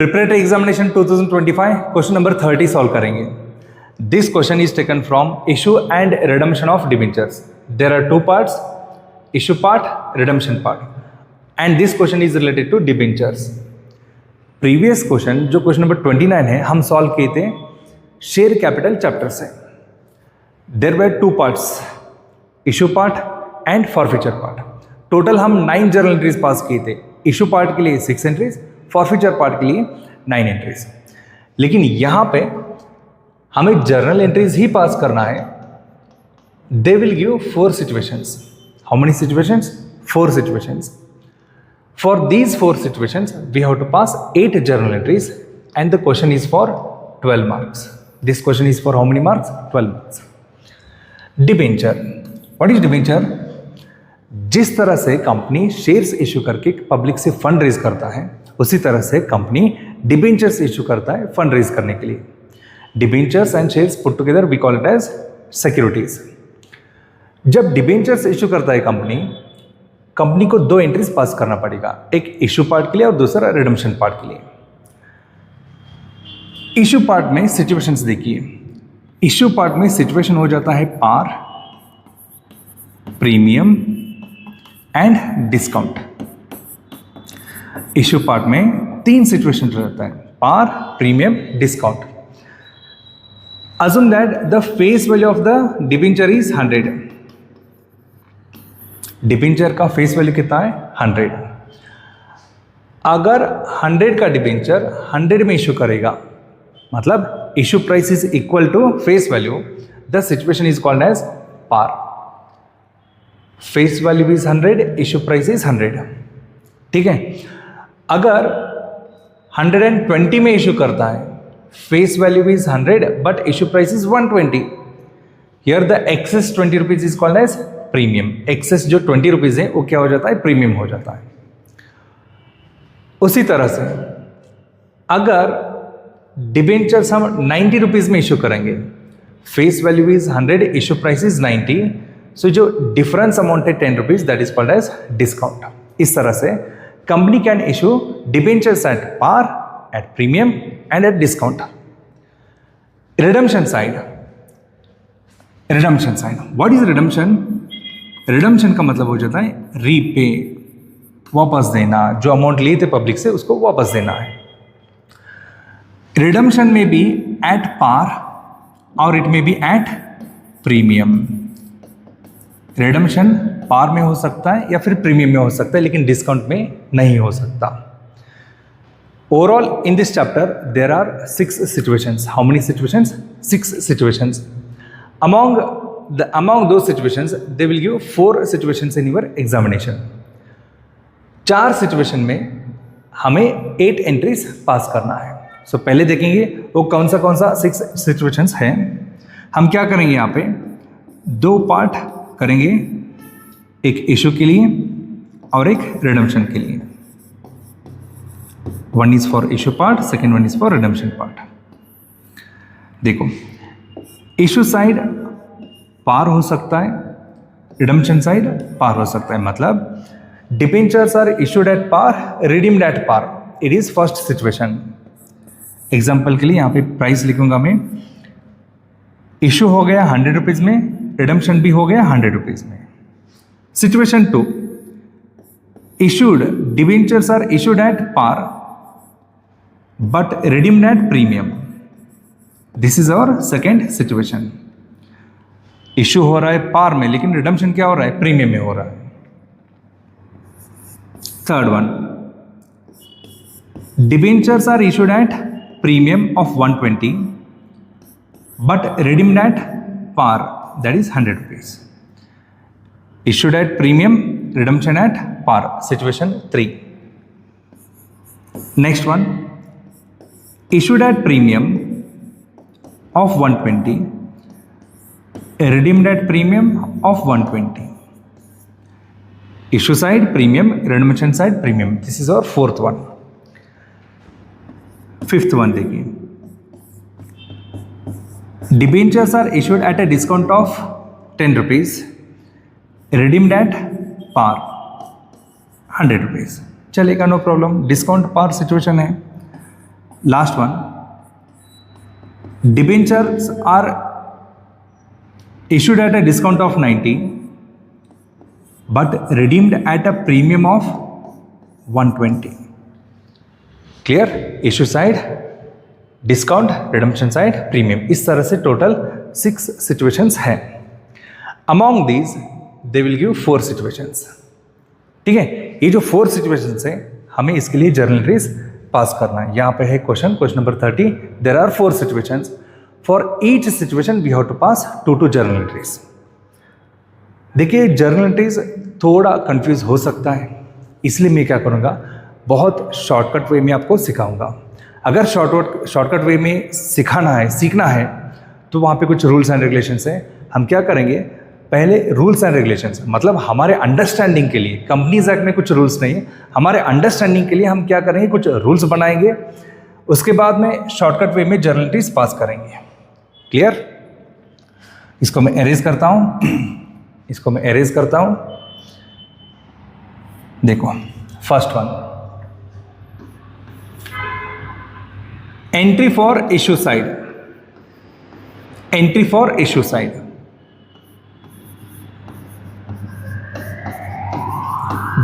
Preparatory examination 2025 question number 30 solve करेंगे. This question is taken from issue and redemption of debentures. There are two parts, issue part, redemption part, and this question is related to debentures. Previous question जो question number 29 है हम solve किए थे share capital chapter से. There were two parts, issue part and forfeiture part. Total हम 9 journal entries pass किए थे. Issue part के लिए 6 एंट्रीज, फॉरफीचर पार्ट के लिए 9 एंट्रीज. लेकिन यहां पे हमें जर्नल एंट्रीज ही पास करना है. They will give 4 situations. How many situations? 4 situations. For these 4 situations we have to pass 8 journal entries and the question is for 12 marks. This question is for how many marks? 12 marks. Debenture. What is debenture? जिस तरह से company shares issue करके public से fund raise करता है उसी तरह से कंपनी डिबेंचर्स इश्यू करता है फंड रेज करने के लिए. Debentures and shares put together we call it as securities. जब डिबेंचर्स इश्यू करता है कंपनी को 2 एंट्रीज पास करना पड़ेगा, एक इश्यू पार्ट के लिए और दूसरा रिडम्पशन पार्ट के लिए. इश्यू पार्ट में सिचुएशंस देखिए. इश्यू पार्ट में सिचुएशन हो जाता है par, premium and discount. Issue part में 3 सिचुएशन रहता है, par, premium, discount. assume that the face value of the debenture is 100. Debenture का फेस वैल्यू कितना है? 100. अगर 100 का डिबेंचर 100 में इश्यू करेगा, मतलब issue price is equal to face value, the situation is called as par. Face value is 100, issue price is 100. ठीक है. अगर 120 में इश्यू करता है, face value is 100 but issue price is 120. Here the excess 20 rupees is called as premium. Excess जो 20 rupees है वो क्या हो जाता है? प्रीमियम हो जाता है. उसी तरह से अगर डिबेंचर्स हम 90 रुपीज में इश्यू करेंगे, face value is 100, issue price is 90, so जो डिफरेंस अमाउंट है 10 rupees, that is called as discount. इस तरह से company can issue debentures at par, at premium and at discount. Redemption side. What is redemption? Redemption का मतलब हो जाता है रीपे, वापस देना. जो अमाउंट लिए थे पब्लिक से उसको वापस देना है. रिडम्पशन में भी एट पार और इट में भी एट प्रीमियम. रिडम्पशन पार में हो सकता है या फिर प्रीमियम में हो सकता है, लेकिन डिस्काउंट में नहीं हो सकता. Overall in this chapter there are 6 situations. How many situations? 6 situations. Among दो situations they will give 4 situations in your examination. 4 situation में हमें 8 एंट्रीज पास करना है. सो पहले देखेंगे वो कौन सा 6 सिचुएशंस हैं. हम क्या करेंगे? यहाँ पे 2 पार्ट करेंगे, एक इशू के लिए और एक रिडम्पशन के लिए. One is for issue part, second one is for redemption part. देखो, इशू साइड पार हो सकता है, रिडम्पशन साइड पार हो सकता है. मतलब debentures are issued at par, redeemed at par. It is first situation. Example के लिए यहाँ पे प्राइस लिखूंगा मैं. इशू हो गया 100 रुपीज में, रिडम्पशन भी हो गया 100 रुपीज में. Situation 2, issued debentures are issued at par but redeemed at premium. This is our second situation. Issue हो रहा है पार में, लेकिन रिडम्पशन क्या हो रहा है? प्रीमियम में हो रहा है. Third one, debentures are issued at premium of 120 but redeemed at par, that is 100 rupees. Issued at premium, redemption at par. Situation 3. Next one, issued at premium of 120, redeemed at premium of 120. Issue side premium, redemption side premium. This is our 4th one. 5th one देखिए. Debentures are issued at a discount of 10 rupees, redeemed at par 100 rupees. चलेगा, no problem. Discount par situation है. Last one, debentures are issued at a discount of 90 but redeemed at a premium of 120. Clear? Issue side discount, redemption side premium, इस तरह से total 6 situations हैं. Among these they will give 4 situations. ठीक है, ये जो 4 situations हैं हमें इसके लिए जर्नल एंट्रीज पास करना है. यहाँ पे है question number 30. There are 4 situations. For each situation we have to pass 2 journal entries. देखिए जर्नल एंट्रीज थोड़ा कंफ्यूज हो सकता है, इसलिए मैं क्या करूँगा, बहुत शॉर्टकट वे में आपको सिखाऊंगा. अगर शॉर्टकट वे में सिखाना है, सीखना है, तो वहाँ पे कुछ रूल्स एंड रेगुलेशंस हैं. हम क्या करेंगे, पहले रूल्स एंड रेगुलेशंस मतलब हमारे अंडरस्टैंडिंग के लिए, कंपनीज एक्ट में कुछ रूल्स नहीं है, हमारे अंडरस्टैंडिंग के लिए हम क्या करेंगे, कुछ रूल्स बनाएंगे. उसके बाद में शॉर्टकट वे में जर्नल एंट्रीज पास करेंगे. क्लियर? इसको मैं एरेज करता हूं, इसको मैं एरेज करता हूं. देखो first one, entry for issue side. Entry for issue side,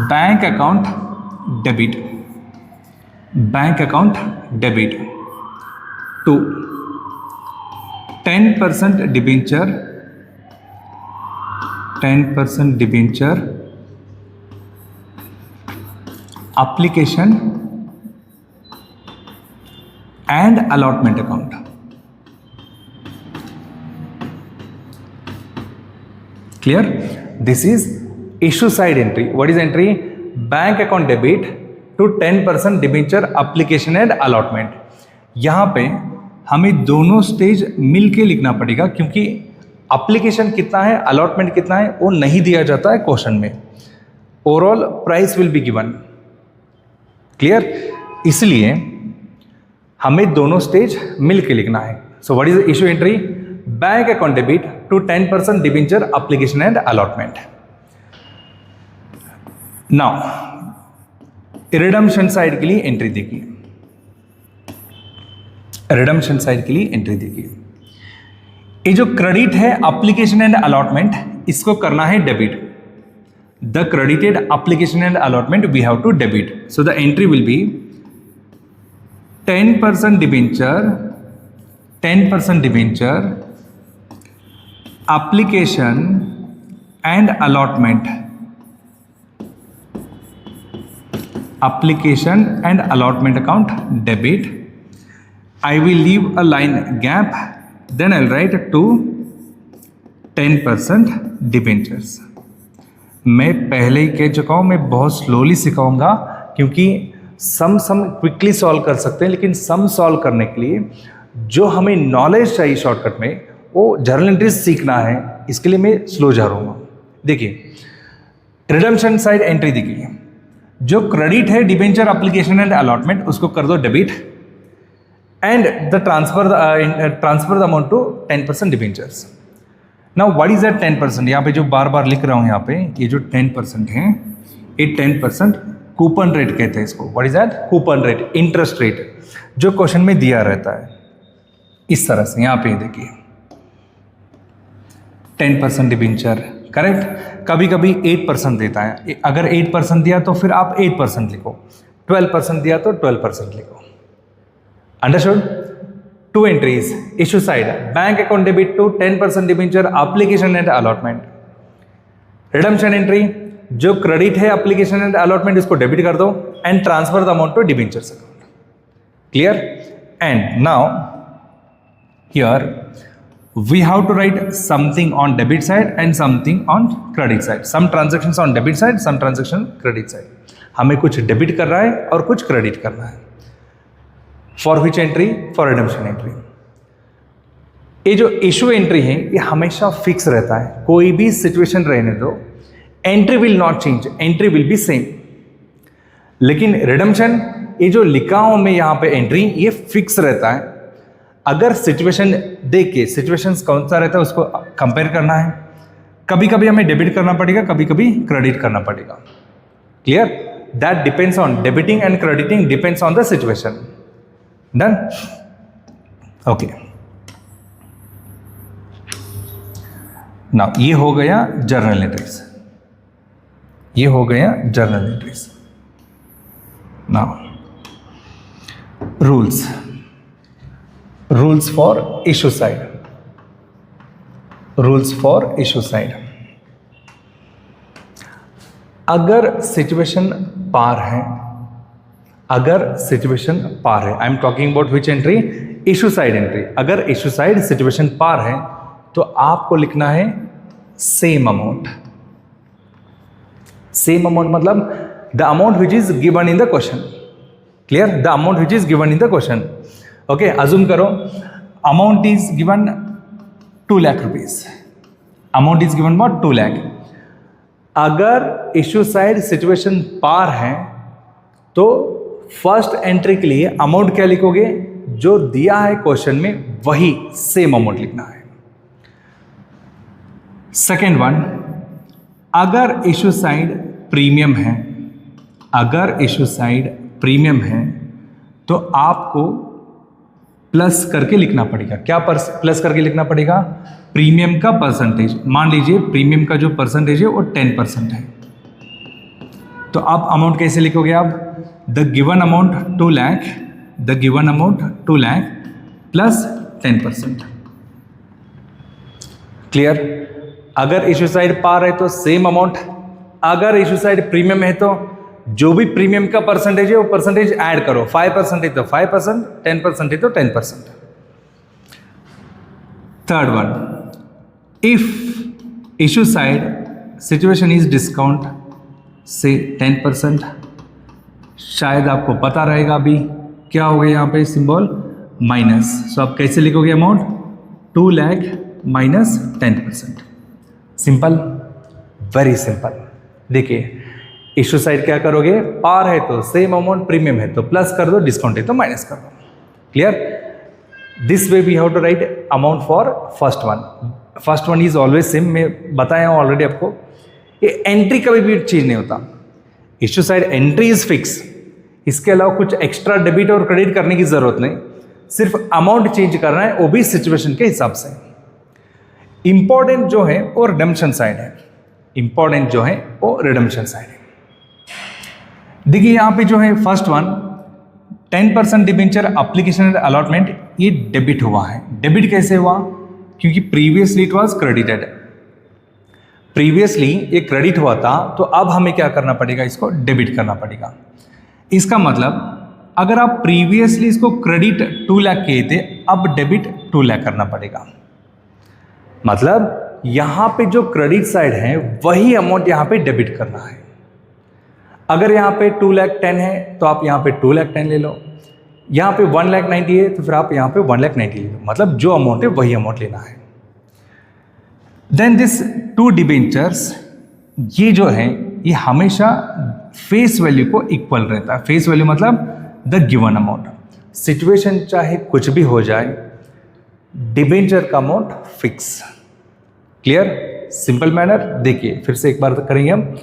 bank account debit, bank account debit to 10% debenture, 10% debenture application and allotment account. Clear? This is issue side entry. What is entry? Bank account debit to 10% debenture application and allotment. यहां पे हमें दोनों stage मिलके लिखना पड़ेगा, क्योंकि application कितना है, अलॉटमेंट कितना है, वो नहीं दिया जाता है क्वेश्चन में. Overall price will be given. Clear? इसलिए हमें दोनों स्टेज मिलके लिखना है. So what is the issue entry? Bank account debit to 10% debenture application and allotment. Now redemption side के लिए एंट्री देखिए. रिडम्पशन साइड के लिए एंट्री देखिए. ये जो क्रेडिट है एप्लीकेशन एंड अलॉटमेंट, इसको करना है debit. The credited application and allotment we have to debit. So the entry will be 10% debenture, 10% debenture application and allotment, application and allotment account debit. I will leave a line gap, then I'll write to 10% debentures. मैं पहले ही कह चुका हूँ, मैं बहुत slowly सिखाऊंगा, क्योंकि सम quickly solve कर सकते हैं, लेकिन सम सॉल्व करने के लिए जो हमें नॉलेज चाहिए शॉर्टकट में, वो जर्नल एंट्रीज सीखना है. इसके लिए मैं स्लो जा रहा हूँ. देखिए रिडम्पशन साइड एंट्री देखिए. जो क्रेडिट है डिबेंचर एप्लीकेशन एंड अलॉटमेंट, उसको कर दो debit and the transfer the amount to 10% debentures. Now what is that 10%? यहाँ पे जो बार बार लिख रहा हूँ, यहाँ पे ये जो 10% है, ये 10% कूपन रेट कहते हैं इसको. What is that? Coupon rate, interest rate, जो क्वेश्चन में दिया रहता है इस तरह से. यहाँ पे देखिए 10% डिबेंचर, करेक्ट. कभी कभी 8% देता है. अगर 8% दिया तो फिर आप 8% लिखो, 12% दिया तो 12% लिखो. Understood? 2 entries. Issue side, bank account debit to 10% debenture application and allotment. Redemption entry, जो क्रेडिट है application and allotment, इसको डेबिट कर दो and transfer the amount to debentures account. Clear? And now here we have to write something on debit side and something on credit side. Some transactions on debit side, some transaction credit side. हमें कुछ debit कर रहा है और कुछ credit करना है. For which entry? For redemption entry. ये जो इशू एंट्री है ये हमेशा फिक्स रहता है, कोई भी सिचुएशन रहने दो, entry will not change, entry will B same. लेकिन रिडम्पशन, ये जो लिखा हूं मैं यहाँ पे एंट्री, ये फिक्स रहता है. अगर सिचुएशन देख के, सिचुएशन कौन सा रहता है उसको कंपेयर करना है. कभी कभी हमें डेबिट करना पड़ेगा, कभी कभी क्रेडिट करना पड़ेगा. Clear? That depends on debiting and crediting depends on the situation. Done, okay. Now ये हो गया जर्नल एंट्रीज, ये हो गया journal entries. Now rules for issue side, rules for issue side। अगर सिचुएशन पार है, अगर सिचुएशन पार है, I am talking about which entry, issue side entry. अगर इशू साइड सिचुएशन पार है तो आपको लिखना है सेम अमाउंट। सेम अमाउंट मतलब the amount which is given in the question. Clear? The amount which is given in the question. Okay, assume करो amount is given 2 lakh rupees, amount is given about 2 lakh. अगर issue side situation पार है तो first entry के लिए amount क्या लिखोगे? जो दिया है क्वेश्चन में वही सेम अमाउंट लिखना है। सेकेंड वन, अगर इश्यू साइड प्रीमियम है, अगर इश्यू साइड प्रीमियम है तो आपको प्लस करके लिखना पड़ेगा। क्या प्लस करके लिखना पड़ेगा? प्रीमियम का परसेंटेज। मान लीजिए प्रीमियम का जो परसेंटेज है वो 10% है, तो आप अमाउंट कैसे लिखोगे? आप the given amount 2 lakh, the given amount 2 lakh plus 10%। Clear? अगर इश्यू साइड पार है तो सेम अमाउंट, अगर इश्यू साइड प्रीमियम है तो जो भी प्रीमियम का परसेंटेज है वो परसेंटेज ऐड करो। 5% है तो 5%, 10% है तो 10%। Third one, if issue side situation is discount से 10%, शायद आपको पता रहेगा अभी क्या हो गया यहाँ पे सिंबल माइनस। सो आप कैसे लिखोगे amount? 2 lakh minus 10%। Simple, very simple. देखिए इश्यू साइड क्या करोगे? पार है तो सेम अमाउंट, प्रीमियम है तो प्लस कर दो, डिस्काउंट है तो माइनस कर दो। Clear? This way we have to write amount for first one. First one is always same, मैं बताया हूँ ऑलरेडी आपको। ये एंट्री कभी भी चेंज नहीं होता। Issue side entry is fix, इसके अलावा कुछ एक्स्ट्रा डेबिट और क्रेडिट करने की जरूरत नहीं, सिर्फ अमाउंट चेंज करना है, वो भी सिचुएशन के हिसाब से। इंपॉर्टेंट जो है वो रिडम्पशन साइड है, इंपॉर्टेंट जो है वो रिडम्पशन साइड है। देखिए यहाँ पे जो है first one 10% debenture application and allotment, ये डेबिट हुआ है। डेबिट कैसे हुआ? क्योंकि previously it was credited, previously ये क्रेडिट हुआ था, तो अब हमें क्या करना पड़ेगा? इसको डेबिट करना पड़ेगा। इसका मतलब अगर आप प्रीवियसली इसको क्रेडिट 2 लाख किए थे, अब डेबिट 2 लाख करना पड़ेगा। मतलब यहाँ पे जो क्रेडिट साइड है वही अमाउंट यहाँ पे डेबिट करना है। अगर यहाँ पे 2 लाख 10 है तो आप यहाँ पे 2 लाख 10 ले लो, यहाँ पे 1 लाख 90 है तो फिर आप यहाँ पे 1 लाख 90 ले लो। मतलब जो अमाउंट है वही अमाउंट लेना है। देन दिस 2 डिबेंचर्स, ये जो है ये हमेशा फेस वैल्यू को इक्वल रहता है। फेस वैल्यू मतलब द गिवन अमाउंट। सिचुएशन चाहे कुछ भी हो जाए, डिबेंचर का amount fix. Clear? Simple manner. देखिए फिर से एक बार करेंगे हम।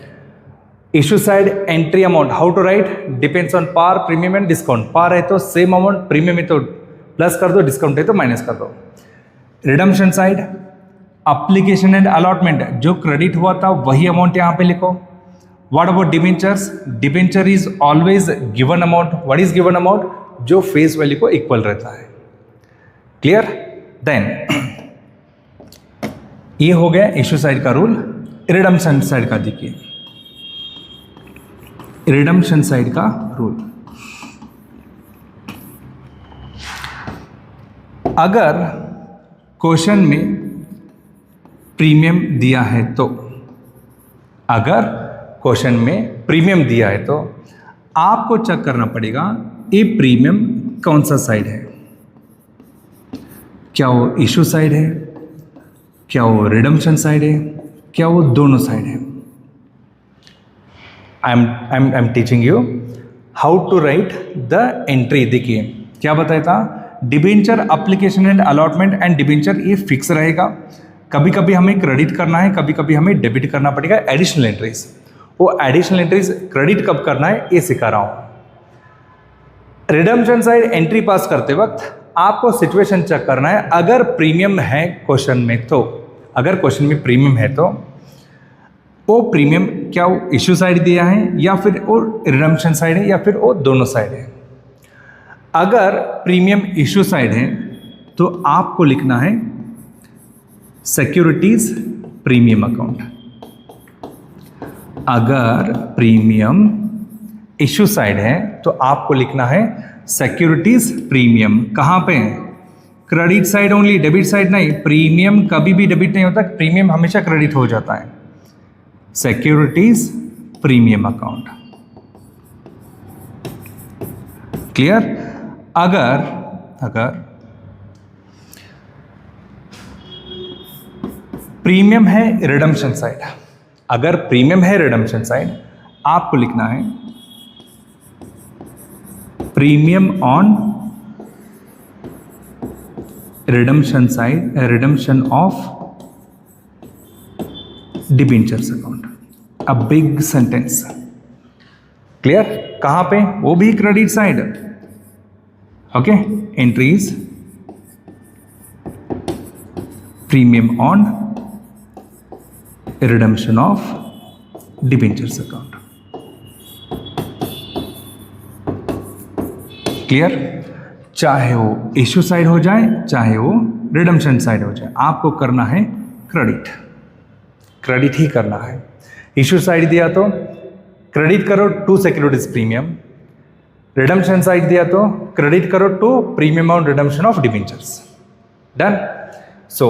Issue side entry amount, how to write? Depends on par, premium and discount. Par है तो सेम अमाउंट, प्रीमियम है तो प्लस कर दो, डिस्काउंट है तो माइनस कर दो। Redemption side application and allotment, जो क्रेडिट हुआ था वही अमाउंट यहाँ पे लिखो। What about debentures? Debenture is always given amount. What is given amount? जो फेस वैल्यू को इक्वल रहता है। क्लियर? देन ये हो गया इश्यू साइड का रूल। रिडम्पशन साइड का देखिए, रिडम्पशन साइड का रूल। अगर क्वेश्चन में प्रीमियम दिया है तो, अगर क्वेश्चन में प्रीमियम दिया है तो आपको चेक करना पड़ेगा ये प्रीमियम कौन सा साइड है। क्या वो इश्यू साइड है, क्या वो रिडम्पशन साइड है, क्या वो दोनों साइड है। I'm teaching you how to write the entry। देखिए क्या बताया था? Debenture application and allotment and debenture ये फिक्स रहेगा। कभी कभी हमें क्रेडिट करना है, कभी कभी हमें डेबिट करना पड़ेगा एडिशनल एंट्रीज। वो एडिशनल एंट्रीज क्रेडिट कब करना है ये सिखा रहा हूँ। रिडम्पशन साइड एंट्री पास करते वक्त आपको सिचुएशन चेक करना है, अगर प्रीमियम है क्वेश्चन में तो, अगर क्वेश्चन में प्रीमियम है तो वो प्रीमियम क्या वो इश्यू साइड दिया है या फिर वो रिडम्पशन साइड है या फिर वो दोनों साइड है। अगर प्रीमियम इश्यू साइड है तो आपको लिखना है सिक्योरिटीज प्रीमियम अकाउंट। अगर प्रीमियम इश्यू साइड है तो आपको लिखना है सिक्योरिटीज प्रीमियम। कहां पे? Credit side only, debit side नहीं। प्रीमियम कभी भी डेबिट नहीं होता, प्रीमियम हमेशा क्रेडिट हो जाता है। Securities premium account. क्लियर? अगर प्रीमियम है रिडम्पशन साइड, अगर प्रीमियम है रिडम्पशन साइड, आपको लिखना है premium on redemption side, redemption of debentures account. A big sentence. Clear? कहां पे? वो भी credit side. Okay, entries premium on redemption of debentures account. Clear? चाहे वो इश्यू साइड हो जाए चाहे वो रिडम्पशन साइड हो जाए, आपको करना है क्रेडिट, क्रेडिट ही करना है। इश्यू साइड दिया तो क्रेडिट करो to securities premium, redemption side दिया तो क्रेडिट करो to premium on redemption of debentures. Done? So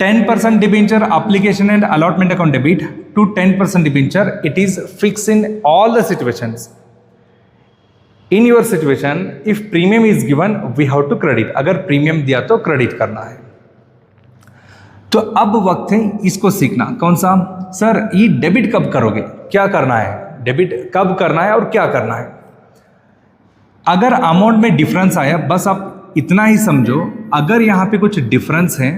10% debenture application and allotment account debit to 10% debenture, it is fixed in all the situations. In your situation, if premium is given, we have to credit. अगर premium दिया तो credit करना है। तो अब वक्त है इसको सीखना। कौन सा? सर ये डेबिट कब करोगे, क्या करना है, डेबिट कब करना है और क्या करना है। अगर अमाउंट में डिफरेंस आया, बस आप इतना ही समझो, अगर यहाँ पे कुछ डिफरेंस है,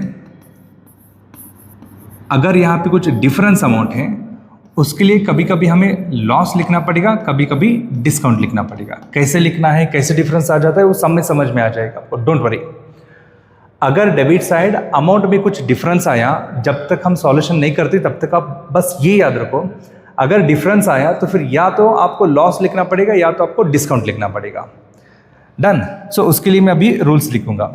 अगर यहाँ पे कुछ डिफरेंस अमाउंट है, उसके लिए कभी कभी हमें लॉस लिखना पड़ेगा, कभी कभी डिस्काउंट लिखना पड़ेगा। कैसे लिखना है, कैसे डिफरेंस आ जाता है, वो समझ में आ जाएगा आपको, डोंट वरी। अगर डेबिट साइड अमाउंट में कुछ डिफरेंस आया, जब तक हम सॉल्यूशन नहीं करते तब तक आप बस ये याद रखो, अगर डिफरेंस आया तो फिर या तो आपको लॉस लिखना पड़ेगा या तो आपको डिस्काउंट लिखना पड़ेगा। डन? सो उसके लिए मैं अभी रूल्स लिखूंगा।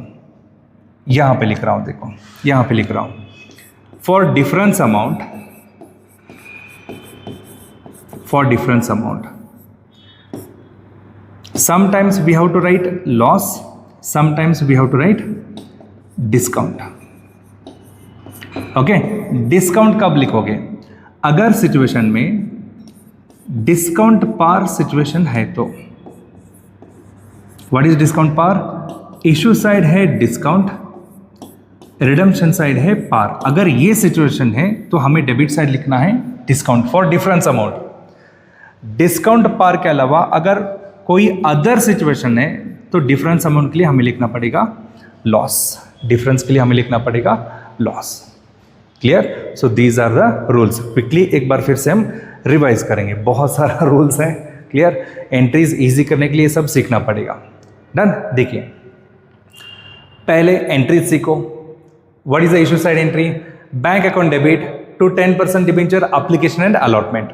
यहां पे लिख रहा हूं, देखो यहां पे लिख रहा हूं, for difference amount sometimes we have to write loss, sometimes we have to write discount. Okay, discount कब लिखोगे? अगर सिचुएशन में डिस्काउंट पार सिचुएशन है तो। What is discount par? Issue side है डिस्काउंट, रिडम्पशन साइड है पार। अगर ये सिचुएशन है तो हमें डेबिट साइड लिखना है discount for difference amount. Discount par के अलावा अगर कोई अदर सिचुएशन है तो डिफरेंस अमाउंट के लिए हमें लिखना पड़ेगा लॉस, डिफरेंस के लिए हमें लिखना पड़ेगा loss. Clear? So these are the rules. Quickly एक बार फिर से हम रिवाइज करेंगे, बहुत सारा रूल्स है। क्लियर? एंट्रीज इजी करने के लिए सब सीखना पड़ेगा। डन? देखिए पहले एंट्रीज सीखो। What is the issue side entry? Bank account debit to 10% debenture application and allotment.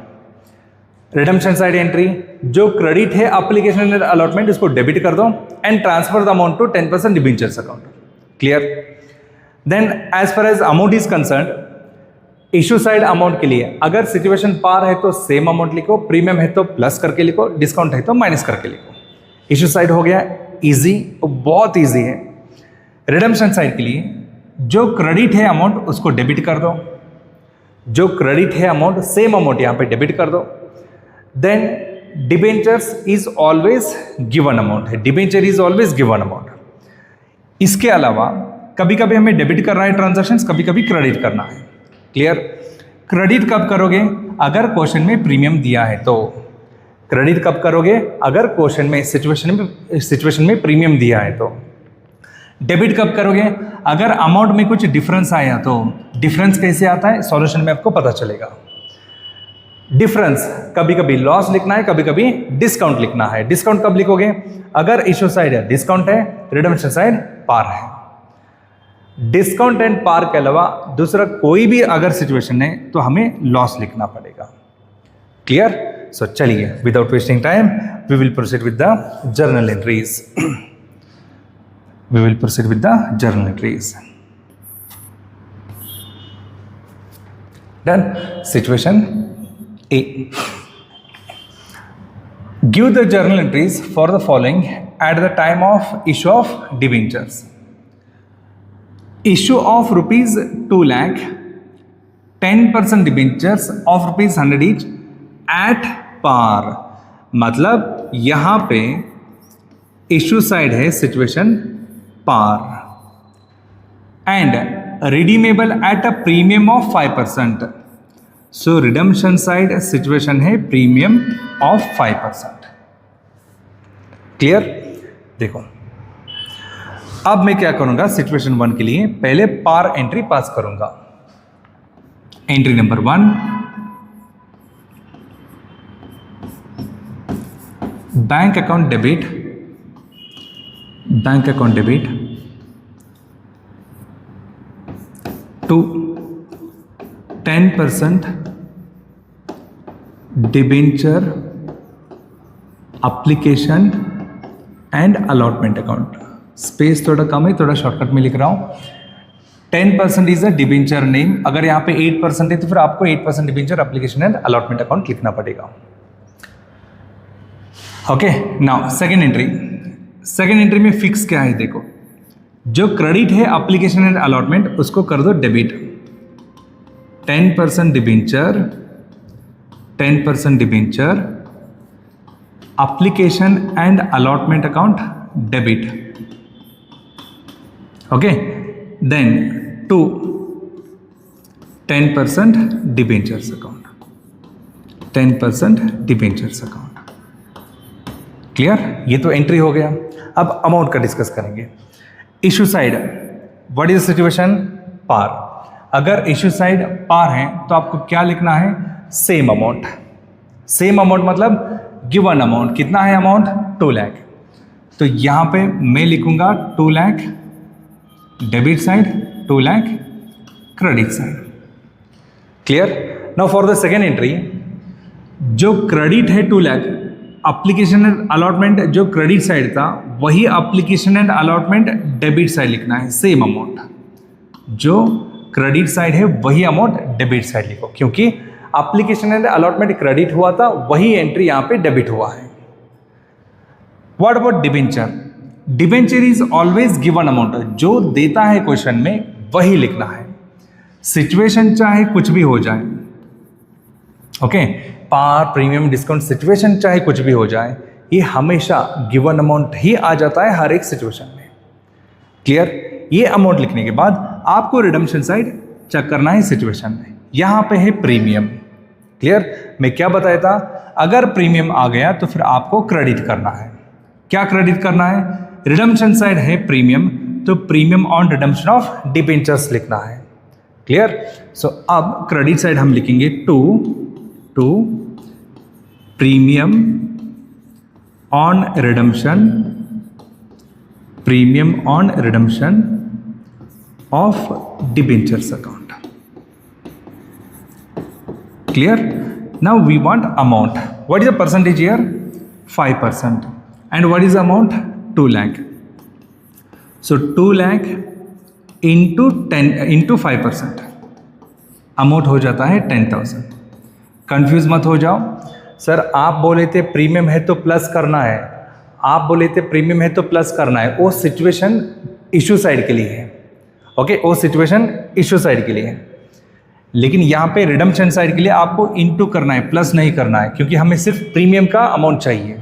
Redemption side entry, जो क्रेडिट है एप्लीकेशन एंड अलॉटमेंट उसको डेबिट कर दो and transfer the amount to 10% debentures account. Clear? Then as far as amount is concern, issue side amount के लिए अगर situation पार है तो सेम अमाउंट लिखो, प्रीमियम है तो प्लस करके लिखो, डिस्काउंट है तो माइनस करके लिखो। इश्यू साइड हो गया इजी, बहुत इजी है। रिडम्पशन साइड के लिए जो क्रेडिट है अमाउंट उसको डेबिट कर दो, जो क्रेडिट है अमाउंट सेम अमाउंट यहां पे डेबिट कर दो। Then debentures is always given amount है, debenture is always given amount. इसके अलावा कभी कभी हमें डेबिट करना है ट्रांजैक्शंस, कभी कभी क्रेडिट करना है। क्लियर? क्रेडिट कब करोगे? अगर क्वेश्चन में प्रीमियम दिया है तो। क्रेडिट कब करोगे? अगर क्वेश्चन में सिचुएशन में प्रीमियम दिया है तो। डेबिट कब करोगे? अगर अमाउंट में कुछ डिफरेंस आया तो। डिफरेंस कैसे आता है? सॉल्यूशन में आपको पता चलेगा। डिफरेंस कभी कभी लॉस लिखना है, कभी कभी डिस्काउंट लिखना है। डिस्काउंट कब लिखोगे? अगर इश्यू साइड है डिस्काउंट है, रिडम्पशन साइड पार है। डिस्काउंट एंड पार के अलावा दूसरा कोई भी अगर सिचुएशन है तो हमें लॉस लिखना पड़ेगा। क्लियर? सो चलिए, without wasting time we will proceed with the journal entries. We will proceed with the journal entries. Done. Situation A. Give the journal entries for the following at the time of issue of debentures. Issue of rupees 2 lakh, 10% debentures of rupees 100 each at par. मतलब यहाँ पे issue side है situation par and redeemable at a premium of 5%. So redemption side situation है premium of 5%. Clear? देखो अब मैं क्या करूंगा, सिचुएशन 1 के लिए पहले पार एंट्री पास करूंगा। Entry number 1, bank account debit, bank account debit to 10% debenture application and allotment account. Space थोड़ा कम है, थोड़ा शॉर्टकट में लिख रहा हूं। 10% इज अ डिबेंचर नेम। अगर यहाँ पे 8% है तो फिर आपको 8% debenture application and allotment account लिखना पड़ेगा। Okay, now second entry. Second entry में फिक्स क्या है? देखो, जो क्रेडिट है एप्लीकेशन एंड अलॉटमेंट उसको कर दो debit. 10% debenture, 10% debenture application and allotment account debit. Okay, then 2 10% debentures account, 10% debentures account. Clear? ये तो एंट्री हो गया। अब अमाउंट का डिस्कस करेंगे। Issue side, what is situation? Par. अगर इश्यू साइड पार है तो आपको क्या लिखना है? Same amount. सेम अमाउंट मतलब गिवन अमाउंट। कितना है अमाउंट? 2 लाख। तो यहां पे मैं लिखूंगा 2 lakh debit side, 2 lakh credit side. Clear? Now for the second entry, जो क्रेडिट है 2 लाख, एप्लीकेशन एंड अलॉटमेंट जो क्रेडिट साइड था वही application and allotment debit side लिखना है। सेम अमाउंट, जो क्रेडिट साइड है वही अमाउंट डेबिट साइड लिखो, क्योंकि एप्लीकेशन एंड अलॉटमेंट क्रेडिट हुआ था, वही एंट्री यहां पे डेबिट हुआ है। What about debenture? Debenture is always given amount. जो देता है क्वेश्चन में वही लिखना है, सिचुएशन चाहे कुछ भी हो जाए। ओके, पार, प्रीमियम, डिस्काउंट, सिचुएशन चाहे कुछ भी हो जाए, ये हमेशा गिवन अमाउंट ही आ जाता है हर एक सिचुएशन में। क्लियर? ये अमाउंट लिखने के बाद आपको रिडम्पशन साइड चेक करना है सिचुएशन में। यहां पे है प्रीमियम। क्लियर? मैं क्या बताया था? अगर प्रीमियम आ गया तो फिर आपको क्रेडिट करना है। क्या क्रेडिट करना है? रिडम्पशन साइड है प्रीमियम, तो premium on redemption of debentures लिखना है। क्लियर? सो अब क्रेडिट साइड हम लिखेंगे to premium on redemption, premium on redemption of debentures account. Clear? Now we want amount. What is the percentage here? 5%. And what is amount? 2 lakh. So 2 lakh into 5%, amount हो जाता है 10,000। Confuse मत हो जाओ। Sir आप बोले थे प्रीमियम है तो प्लस करना है, आप बोले थे प्रीमियम है तो प्लस करना है, वो सिचुएशन इश्यू साइड के लिए है। ओके, वो सिचुएशन इश्यू साइड के लिए है, लेकिन यहाँ पे रिडम्पशन साइड के लिए आपको इनटू करना है, प्लस नहीं करना है, क्योंकि हमें सिर्फ प्रीमियम का अमाउंट चाहिए।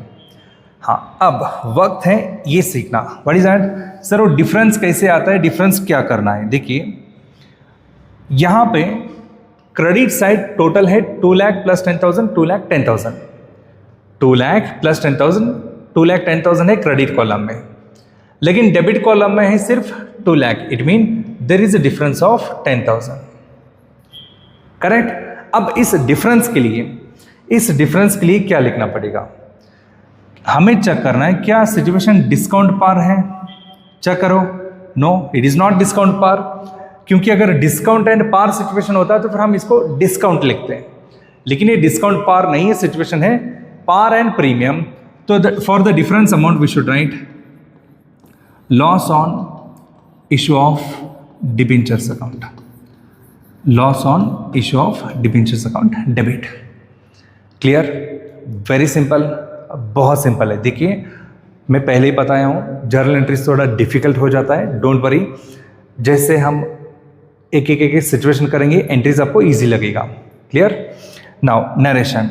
हाँ, अब वक्त है ये सीखना। What is that? सर वो डिफरेंस कैसे आता है, डिफरेंस क्या करना है? देखिए, यहाँ पे क्रेडिट साइड टोटल है 2 लाख प्लस 10,000, 2 लाख 10,000, 2 लाख प्लस 10,000, 2 लाख 10,000 है क्रेडिट कॉलम में, लेकिन डेबिट कॉलम में है सिर्फ 2 lakh. It mean there is a difference of 10,000। Correct? अब इस डिफरेंस के लिए इस डिफरेंस के लिए क्या लिखना पड़ेगा? हमें चेक करना है क्या सिचुएशन डिस्काउंट पार है। चेक करो, no it is not discount par, क्योंकि अगर डिस्काउंट एंड पार सिचुएशन होता है तो फिर हम इसको डिस्काउंट लिखते हैं, लेकिन ये डिस्काउंट पार नहीं है, सिचुएशन है पार एंड प्रीमियम। तो for the difference amount we should write loss on issue of debentures account, loss on issue of debentures account debit. Clear? Very simple, बहुत सिंपल है। देखिए मैं पहले ही बताया हूँ जर्नल एंट्रीज थोड़ा डिफिकल्ट हो जाता है, डोंट वरी, जैसे हम एक एक सिचुएशन करेंगे एंट्रीज आपको इजी लगेगा। Clear? Now narration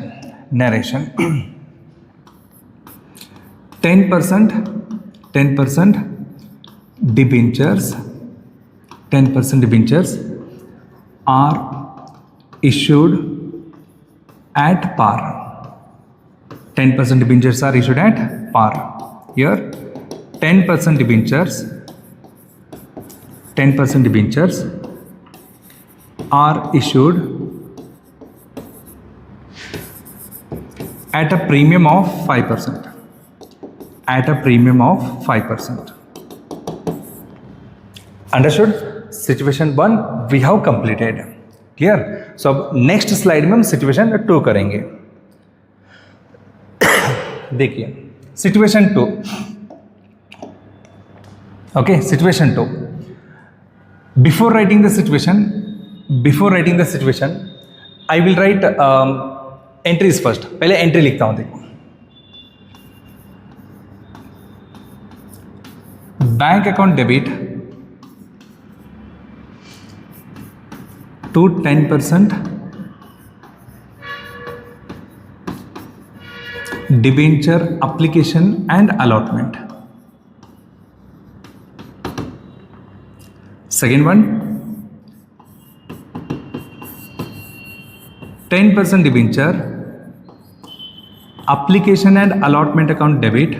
10% debentures are issued at par. 10% debentures are issued at par. Here 10% debentures are issued at a premium of 5%. At a premium of 5%. Understood? Situation 1 we have completed. Clear? So अब next slide में हम situation 2 करेंगे। देखिए situation 2, okay, situation 2. Before writing the situation, I will write entries first. पहले entry लिखता हूं, देखो bank account debit to 10% debenture application and allotment. Second one, 10% debenture application and allotment account debit.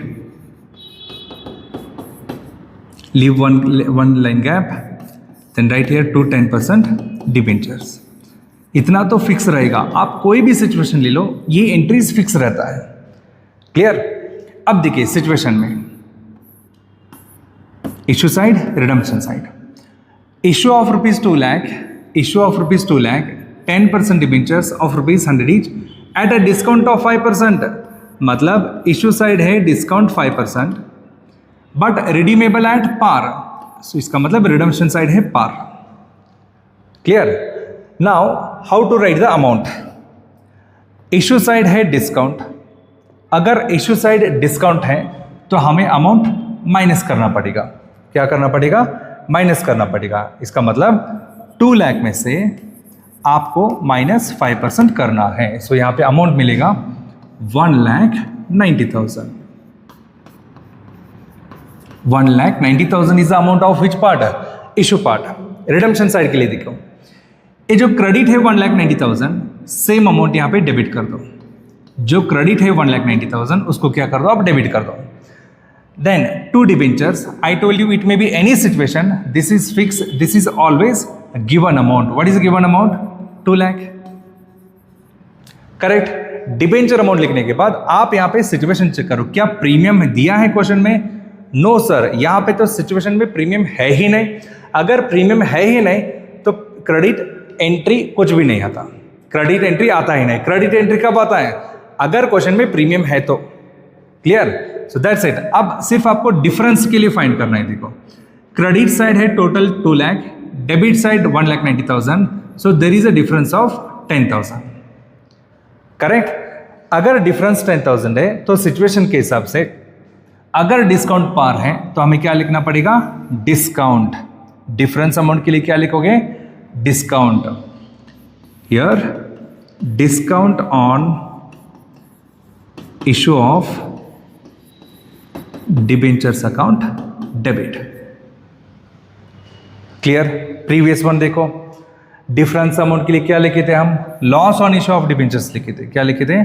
Leave one line gap, then write here to 10% debentures. इतना तो fix रहेगा, आप कोई भी सिचुएशन ले लो ये एंट्रीज फिक्स रहता है। क्लियर? अब देखिए सिचुएशन में issue side, redemption side, issue of rupees 2 lakh, 10% debentures of rupees 100 each at a discount of 5%। मतलब इश्यू साइड है discount 5% but redeemable at par, so इसका मतलब रिडम्पशन साइड है par. Clear? Now how to write the amount? Issue side है discount, अगर issue side discount है तो हमें अमाउंट माइनस करना पड़ेगा। क्या करना पड़ेगा? माइनस करना पड़ेगा। इसका मतलब 2 लाख में से आपको माइनस 5% करना है। सो यहां पे अमाउंट मिलेगा 1,90,000। 1,90,000 is the amount of which part? Issue part. Redemption side के लिए देखो, ये जो क्रेडिट है 1,90,000, सेम अमाउंट यहां पे डेबिट कर दो। जो क्रेडिट है 1,90,000 उसको क्या कर दो? आप डेबिट कर दो। Then to debentures, I told you it may be any situation, this is fix, this is always given amount. What is given amount? 2 lakh. Correct? Debenture amount लिखने के बाद आप यहां पे सिचुएशन चेक करो, क्या प्रीमियम दिया है क्वेश्चन में? नो सर, यहां पे तो सिचुएशन में प्रीमियम है ही नहीं। अगर प्रीमियम है ही नहीं तो क्रेडिट एंट्री कुछ भी नहीं आता, क्रेडिट एंट्री आता ही नहीं। क्रेडिट एंट्री कब आता है? अगर क्वेश्चन में प्रीमियम है तो। क्लियर? So that's it. अब सिर्फ आपको डिफरेंस के लिए फाइंड करना है। देखो क्रेडिट साइड है total 2 lakh, debit side 1,90,000, so there is a difference of 10,000। Correct? अगर डिफरेंस 10,000 है तो सिचुएशन के हिसाब से अगर डिस्काउंट पार है तो हमें क्या लिखना पड़ेगा? डिस्काउंट। डिफरेंस अमाउंट के लिए क्या लिखोगे? Discount. Here discount on issue of debentures account debit. Clear? Previous one देखो, डिफरेंस अमाउंट के लिए क्या लिखे थे हम? Loss on issue of debentures लिखे थे। क्या लिखे थे?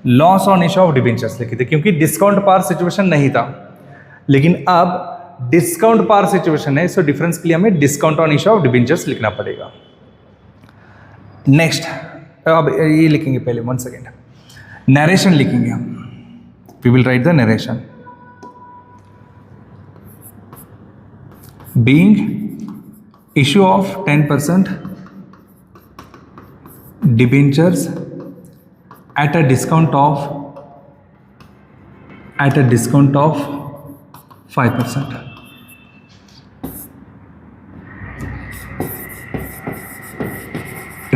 Loss on issue of debentures लिखे थे, क्योंकि डिस्काउंट पार सिचुएशन नहीं था। लेकिन अब डिस्काउंट पार सिचुएशन है, सो डिफरेंस के लिए हमें discount on issue of debentures लिखना पड़ेगा। नेक्स्ट, अब ये लिखेंगे पहले, 1 सेकेंड। नरेशन लिखेंगे हम, we will write the narration. Being issue of 10% debentures at a discount of 5%.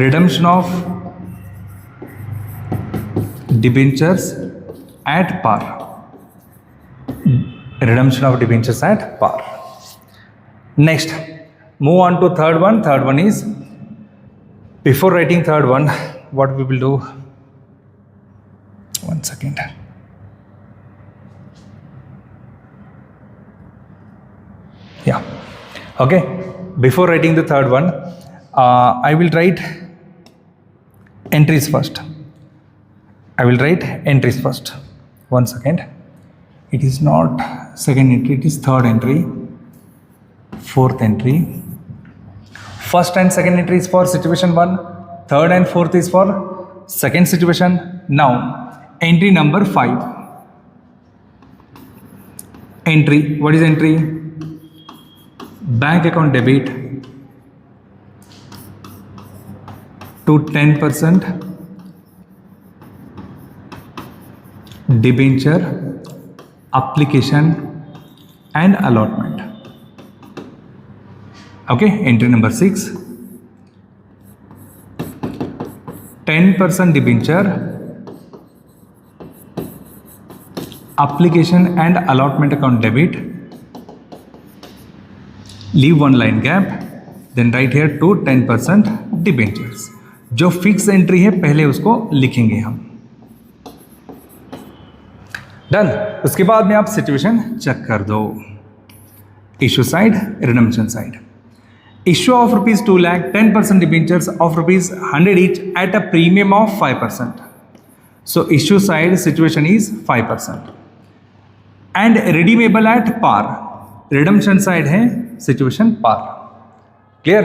Redemption of debentures at par. Redemption of debentures at par. Next, move on to third one. Third one is, before writing third one, what we will do? One second. Yeah. Okay. Before writing the third one, I will write entries first. One second. It is not second entry, it is third entry. Fourth entry. First and second entry is for situation 1. Third and fourth is for second situation. Now, entry number 5. Entry. What is entry? Bank account debit to 10% debenture application and allotment. Okay, entry number 6. 10% debenture application and allotment account debit. Leave one line gap, then write here to 10% debentures. जो fix entry है पहले उसको लिखेंगे हम. Done. उसके बाद में आप सिचुएशन चेक कर दो. Issue side, redemption side. Issue of rupees 2 lakh, 10% debentures of rupees 100 each at a premium of 5%. So issue side situation is 5%. And redeemable at par. Redemption side है situation par. Clear?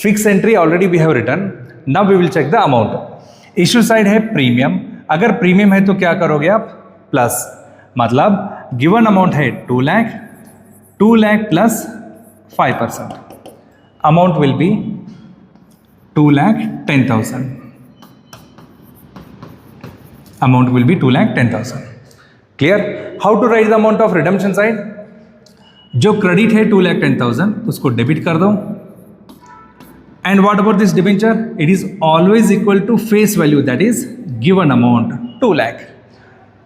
Fixed entry already we have written. Now we will check the amount. Issue side है premium. अगर premium है तो क्या करोगे आप? Plus. मतलब given amount है 2 lakh plus 5%. Amount will be 2,10,000. Amount will be 2,10,000. Clear? How to write the amount of redemption side? जो क्रेडिट है 2,10,000 उसको डेबिट कर दो. And what about this debenture? It is always equal to face value, that is given amount 2 lakh.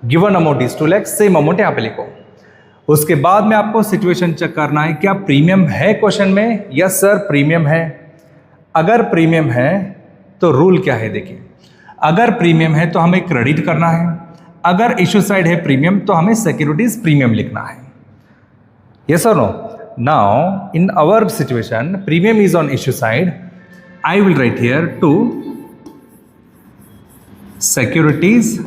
Given amount is 2 lakh. Same amount यहाँ पे लिखो. उसके बाद में आपको सिचुएशन चेक करना है क्या प्रीमियम है क्वेश्चन में. यस सर प्रीमियम है. अगर प्रीमियम है तो रूल क्या है देखिए. अगर प्रीमियम है तो हमें क्रेडिट करना है. अगर इश्यू साइड है प्रीमियम तो हमें सिक्योरिटीज प्रीमियम लिखना है. यस और no. Now in our situation premium is on issue side. I will write here to securities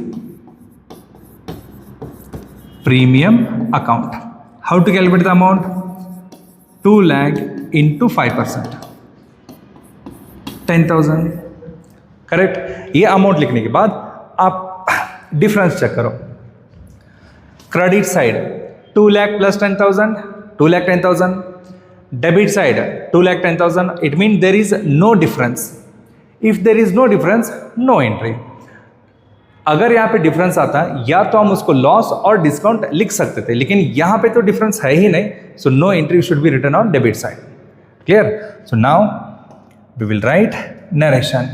premium account. How to calculate the amount? 2 lakh into 5%. 10,000. Correct. ये amount लिखने के बाद आप डिफरेंस चेक करो. Credit side 2 lakh plus 10,000, 2,10,000. Debit side 2,10,000. It means there is no difference. If there is no difference, no entry. अगर यहाँ पे difference आता या तो हम उसको लॉस और डिस्काउंट लिख सकते थे, लेकिन यहाँ पे तो डिफरेंस है ही नहीं. So no entry should be written on debit side. Clear? So now we will write narration.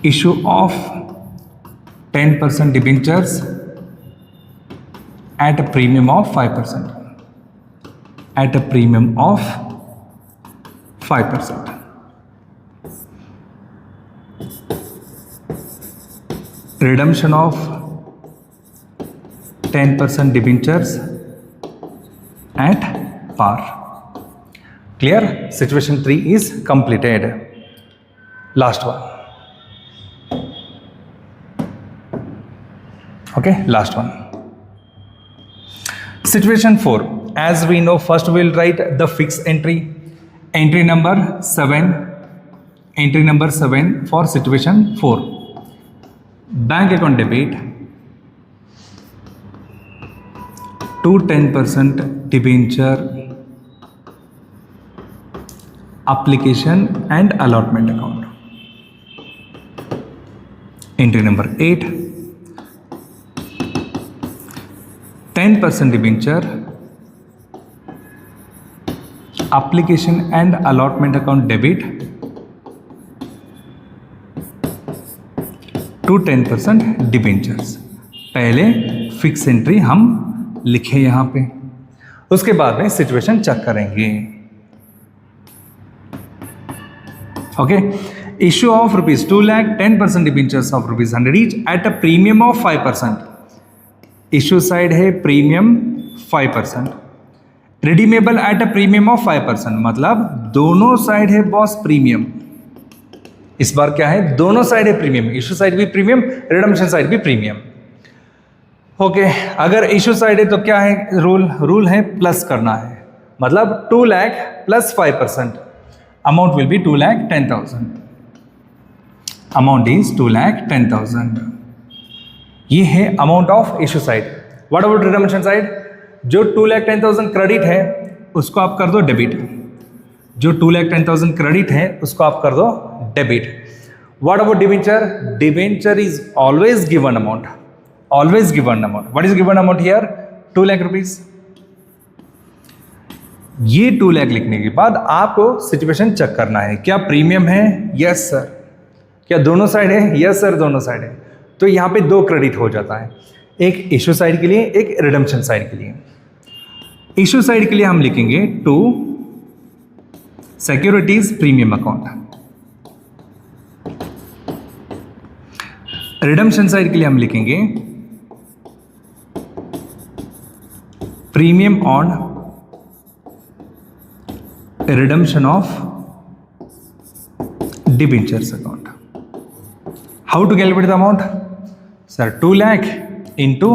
Issue of 10% debentures at a premium of 5%. At a premium of 5%. Redemption of 10% debentures at par. Clear? Situation 3 is completed. Last one. Okay, last one. Situation 4. As we know, first we will write the fixed entry. Entry number 7. Entry number 7 for situation 4. Bank account debit to 10% debenture application and allotment account. Entry number 8, 10% debenture application and allotment account debit to 10% debentures. पहले fix entry हम लिखे यहाँ पे, उसके बाद में situation check करेंगे. Okay, issue of rupees 2 lakh 10% debentures of rupees 100 each at a premium of 5%. Issue side है premium 5%, redeemable at a premium of 5%. मतलब दोनों साइड है बॉस प्रीमियम. इस बार क्या है, दोनों साइड है प्रीमियम, इशू साइड भी प्रीमियम, रिडम्पशन साइड भी प्रीमियम. ओके, अगर इशू साइड है तो क्या है रूल है प्लस करना है. मतलब 2 lakh plus 5%. Amount will be 2,10,000. Amount is 2,10,000. ये है amount of issue side. What about redemption side? जो 2,10,000 क्रेडिट है उसको आप कर दो डेबिट. जो 2,10,000 क्रेडिट है उसको आप कर दो debit. What about debenture? Debenture is always given amount. Always given amount. What is given amount here? 2 lakh rupees. ये 2 लाख लिखने के बाद आपको सिचुएशन चेक करना है. क्या प्रीमियम है? Yes sir. क्या दोनों साइड है? यस सर दोनों साइड है. तो यहाँ पे 2 क्रेडिट हो जाता है, एक इशू साइड के लिए, एक रिडम्पशन साइड के लिए. इशू साइड के लिए हम लिखेंगे 2 securities premium account. Redemption side के लिए हम लिखेंगे premium on redemption of debentures account. How to calculate the amount? Sir, 2 lakh into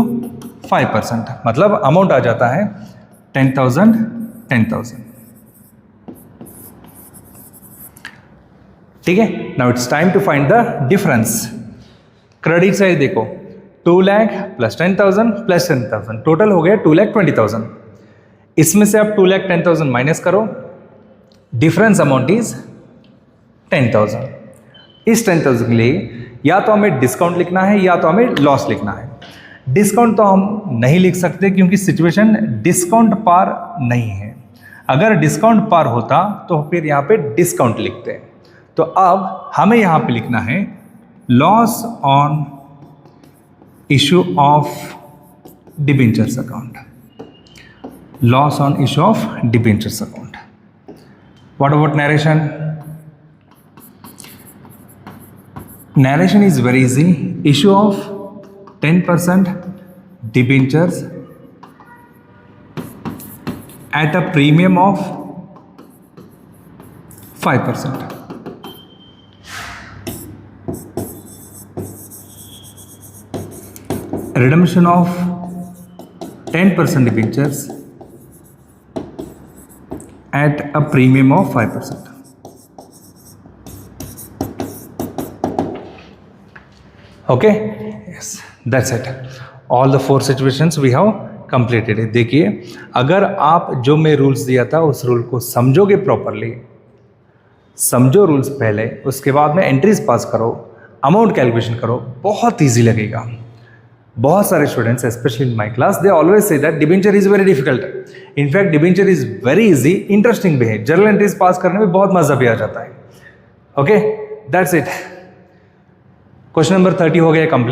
5%. मतलब अमाउंट आ जाता है 10,000. ठीक है. Now it's time to find the difference. Credit side देखो, 2 लाख प्लस 10,000 प्लस 10,000 टोटल हो गया 2,20,000. इसमें से आप 2,10,000 माइनस करो, डिफरेंस अमाउंट इज 10,000. इस 10,000 के लिए या तो हमें डिस्काउंट लिखना है या तो हमें लॉस लिखना है. डिस्काउंट तो हम नहीं लिख सकते क्योंकि सिचुएशन डिस्काउंट पार नहीं है. अगर डिस्काउंट पार होता तो फिर यहाँ पे डिस्काउंट लिखते हैं. तो अब हमें यहाँ पे लिखना है loss on issue of debentures account. Loss on issue of debentures account. What about narration? Narration is very easy. Issue of 10% debentures at a premium of 5%. Redemption of 10% debentures at a premium of 5%. Okay, yes, that's it. All the 4 situations we have completed. देखिए, अगर आप जो मैं rules दिया था उस rule को समझोगे प्रॉपरली, समझो रूल्स पहले, उसके बाद में एंट्रीज पास करो, अमाउंट कैलकुलेशन करो, बहुत ईजी लगेगा. बहुत सारे students specially in my class they always say that debenture is very difficult. In fact debenture is very easy, interesting भी है. जर्नल एंट्रीज पास करने में बहुत मजा भी आ जाता है. Okay, that's it. Question number 30 हो गया कंप्लीट.